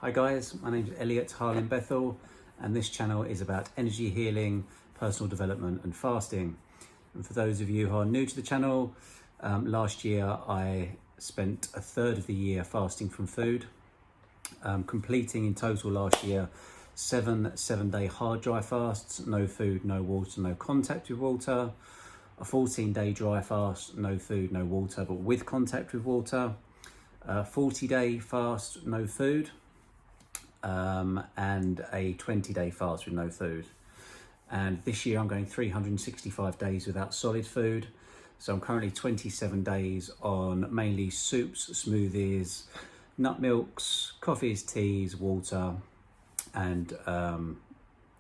Hi guys, my name is Elliot Harlin Bethel, and this channel is about energy healing, personal development and fasting. And for those of you who are new to the channel, last year I spent a third of the year fasting from food, completing in total last year seven-day hard dry fasts, no food, no water, no contact with water, a 14-day dry fast, no food, no water, but with contact with water, a 40-day fast, no food, and a 20-day fast with no food. And this year I'm going 365 days without solid food. So I'm currently 27 days on mainly soups, smoothies, nut milks, coffees, teas, water, and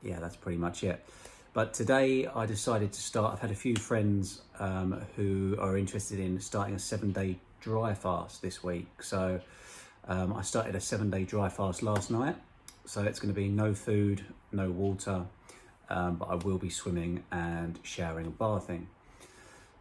yeah, that's pretty much it. But today I decided to start. I've had a few friends who are interested in starting a 7-day dry fast this week. So I started a 7-day dry fast last night. So it's going to be no food, no water, but I will be swimming and showering and bathing.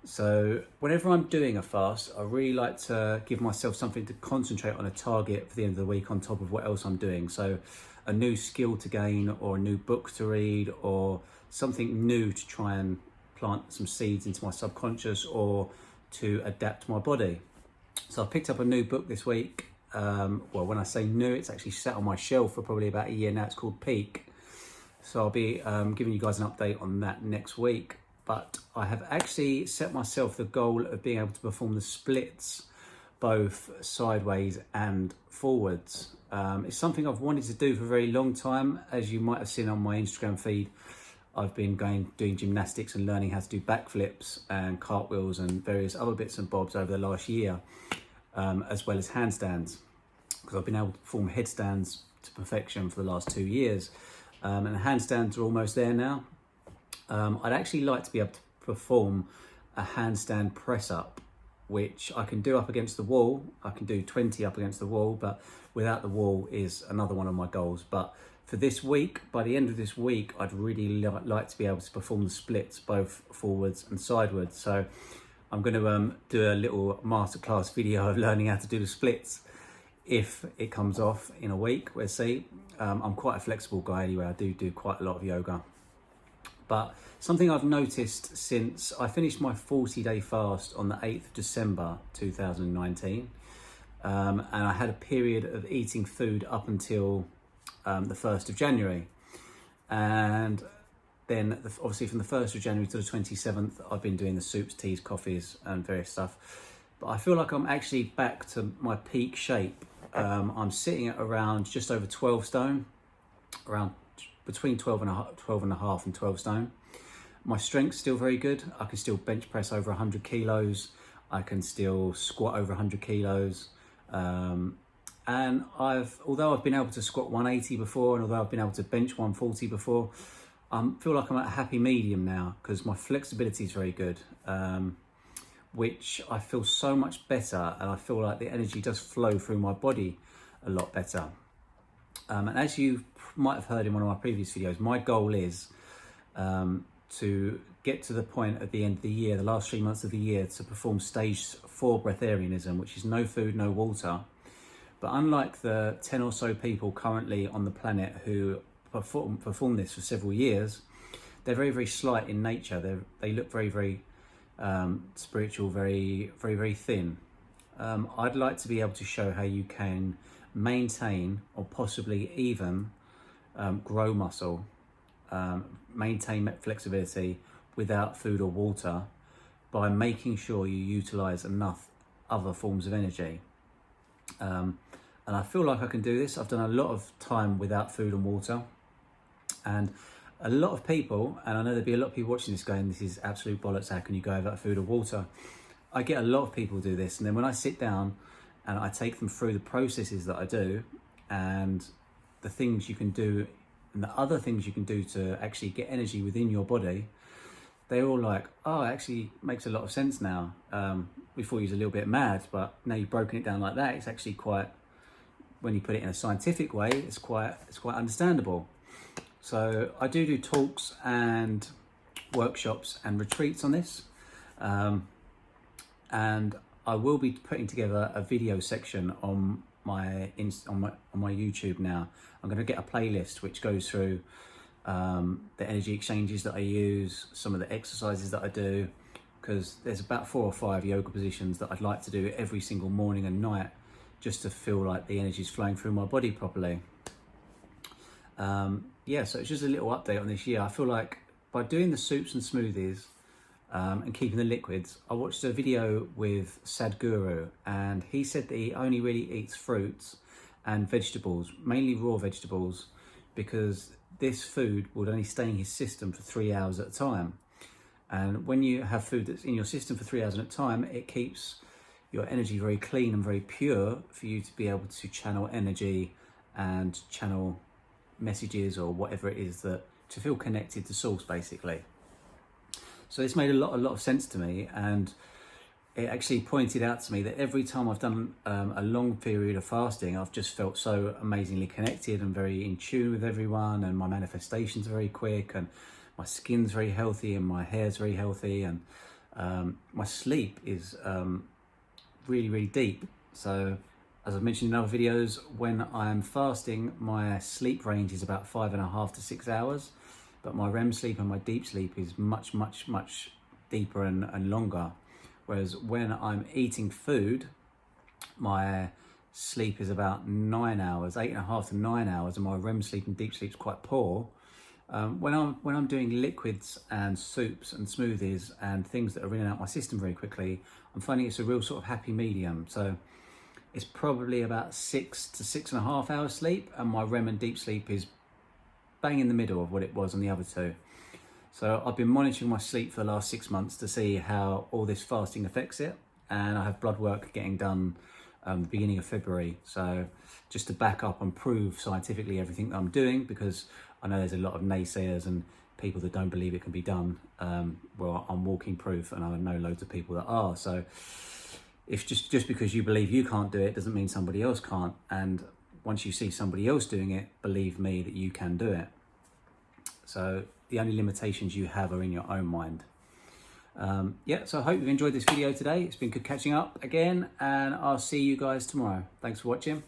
So whenever I'm doing a fast, I really like to give myself something to concentrate on, a target for the end of the week on top of what else I'm doing. So a new skill to gain, or a new book to read, or something new to try and plant some seeds into my subconscious or to adapt my body. So I picked up a new book this week. Well, when I say new, it's actually sat on my shelf for probably about a year now. It's called Peak. So I'll be giving you guys an update on that next week. But I have actually set myself the goal of being able to perform the splits both sideways and forwards. It's something I've wanted to do for a very long time. As you might have seen on my Instagram feed, I've been doing gymnastics and learning how to do backflips and cartwheels and various other bits and bobs over the last year, as well as handstands, because I've been able to perform headstands to perfection for the last 2 years. And handstands are almost there now. I'd actually like to be able to perform a handstand press up, which I can do up against the wall. I can do 20 up against the wall, but without the wall is another one of my goals. But for this week, by the end of this week, I'd really like to be able to perform the splits both forwards and sideways. So I'm going to do a little masterclass video of learning how to do the splits. If it comes off in a week, we'll see. I'm quite a flexible guy anyway. I do quite a lot of yoga. But something I've noticed since I finished my 40-day fast on the 8th of December 2019, and I had a period of eating food up until the 1st of January. And then obviously from the 1st of January to the 27th, I've been doing the soups, teas, coffees and various stuff. But I feel like I'm actually back to my peak shape. I'm sitting at around just over 12 stone, around between 12 and a half and 12 stone. My strength's still very good. I can still bench press over 100 kilos. I can still squat over 100 kilos. And although I've been able to squat 180 before, and although I've been able to bench 140 before, I feel like I'm at a happy medium now, because my flexibility is very good, which I feel so much better, and I feel like the energy does flow through my body a lot better. And as you might have heard in one of my previous videos, my goal is to get to the point at the end of the year, the last 3 months of the year, to perform stage 4 breatharianism, which is no food, no water. But unlike the 10 or so people currently on the planet who perform this for several years, they're very, very slight in nature. They look very, very spiritual, very, very, very thin. I'd like to be able to show how you can maintain, or possibly even grow muscle, maintain flexibility without food or water, by making sure you utilize enough other forms of energy. And I feel like I can do this. I've done a lot of time without food and water, and a lot of people, and I know there'll be a lot of people watching this going, this is absolute bollocks, how can you go without food or water? I get a lot of people do this, and then when I sit down and I take them through the processes that I do and the things you can do and the other things you can do to actually get energy within your body, they're all like, oh, it actually makes a lot of sense now. Before you was a little bit mad, but now you've broken it down like that, it's actually quite, when you put it in a scientific way, it's quite understandable. So I do talks and workshops and retreats on this. And I will be putting together a video section on on my YouTube now. I'm going to get a playlist which goes through the energy exchanges that I use, some of the exercises that I do, because there's about 4 or 5 yoga positions that I'd like to do every single morning and night, just to feel like the energy is flowing through my body properly. Yeah, so it's just a little update on this year. I feel like by doing the soups and smoothies and keeping the liquids, I watched a video with Sadhguru, and he said that he only really eats fruits and vegetables, mainly raw vegetables, because this food would only stay in his system for 3 hours at a time. And when you have food that's in your system for 3 hours at a time, it keeps your energy very clean and very pure for you to be able to channel energy and channel messages or whatever it is, that to feel connected to source, basically. So this made a lot of sense to me, and it actually pointed out to me that every time I've done a long period of fasting, I've just felt so amazingly connected and very in tune with everyone, and my manifestations are very quick, and my skin's very healthy, and my hair's very healthy, and my sleep is really deep. So as I've mentioned in other videos, when I'm fasting, my sleep range is about 5.5 to 6 hours, but my REM sleep and my deep sleep is much deeper and longer. Whereas when I'm eating food, my sleep is about 9 hours, 8.5 to 9 hours, and my REM sleep and deep sleep is quite poor. When I'm doing liquids and soups and smoothies and things that are in and out my system very quickly, I'm finding it's a real sort of happy medium. So it's probably about 6 to 6.5 hours sleep, and my REM and deep sleep is bang in the middle of what it was on the other two. So I've been monitoring my sleep for the last 6 months to see how all this fasting affects it, and I have blood work getting done the beginning of February. So just to back up and prove scientifically everything that I'm doing, because I know there's a lot of naysayers and people that don't believe it can be done. Well, I'm walking proof, and I know loads of people that are. So if just because you believe you can't do it doesn't mean somebody else can't. And once you see somebody else doing it, believe me that you can do it. So the only limitations you have are in your own mind. Yeah, so I hope you've enjoyed this video today. It's been good catching up again, and I'll see you guys tomorrow. Thanks for watching.